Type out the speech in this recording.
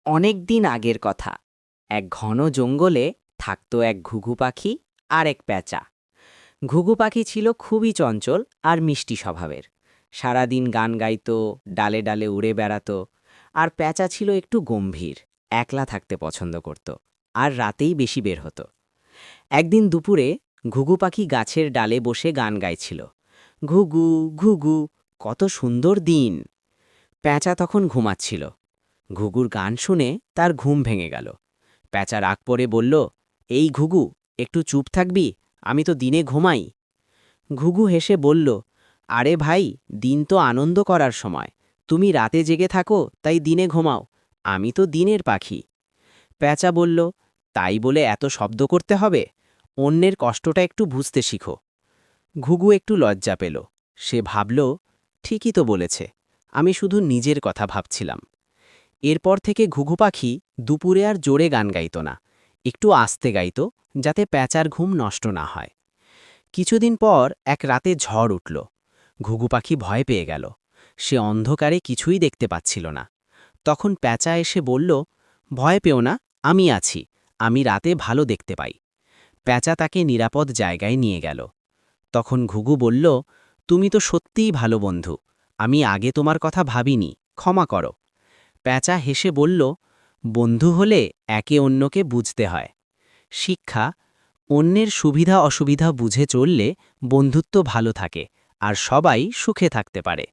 অনেক দিন আগের কথা। এক ঘন জঙ্গলে থাকত এক ঘুঘু পাখি আর এক প্যাঁচা। ঘুঘু পাখি ছিল খুবই চঞ্চল আর মিষ্টি স্বভাবের। সারাদিন গান গাইতো, ডালে ডালে উড়ে বেড়াতো। আর প্যাঁচা ছিল একটু গম্ভীর, একলা থাকতে পছন্দ করত আর রাতেই বেশি বের হতো। একদিন দুপুরে ঘুঘু পাখি গাছের ডালে বসে গান গাইছিল। ঘুঘু ঘুঘু, কত সুন্দর দিন। প্যাঁচা তখন ঘুমাচ্ছিল। ঘুঘুর গান শুনে তার ঘুম ভেঙে গেল। প্যাঁচা রাগ করে বলল, এই ঘুঘু, একটু চুপ থাকবি, আমি তো দিনে ঘুমাই। ঘুঘু হেসে বলল, আরে ভাই, দিন তো আনন্দ করার সময়, তুমি রাতে জেগে থাকো তাই দিনে ঘুমাও, আমি তো দিনের পাখি। প্যাঁচা বলল, তাই বলে এত শব্দ করতে হবে? অন্যের কষ্টটা একটু বুঝতে শিখো। ঘুঘু একটু লজ্জা পেল। সে ভাবল, ঠিকই তো বলেছে, আমি শুধু নিজের কথা ভাবছিলাম। এরপর থেকে ঘুঘু পাখি দুপুরে আর জোরে গান গাইত না, একটু আস্তে গাইত, যাতে প্যাঁচার ঘুম নষ্ট না হয়। কিছুদিন পর এক রাতে ঝড় উঠল। ঘুঘু পাখি ভয় পেয়ে গেল। সে অন্ধকারে কিছুই দেখতে পাচ্ছিল না। তখন প্যাঁচা এসে বলল, ভয় পেও না, আমি আছি, আমি রাতে ভালো দেখতে পাই। প্যাঁচা তাকে নিরাপদ জায়গায় নিয়ে গেল। তখন ঘুঘু বলল, তুমি তো সত্যিই ভালো বন্ধু, আমি আগে তোমার কথা ভাবিনি, ক্ষমা করো। প্যাঁচা হেসে বলল, বন্ধু হলে একে অন্যকে বুঝতে হয়। শিক্ষা: অন্যের সুবিধা অসুবিধা বুঝে চললে বন্ধুত্ব ভালো থাকে আর সবাই সুখে থাকতে পারে।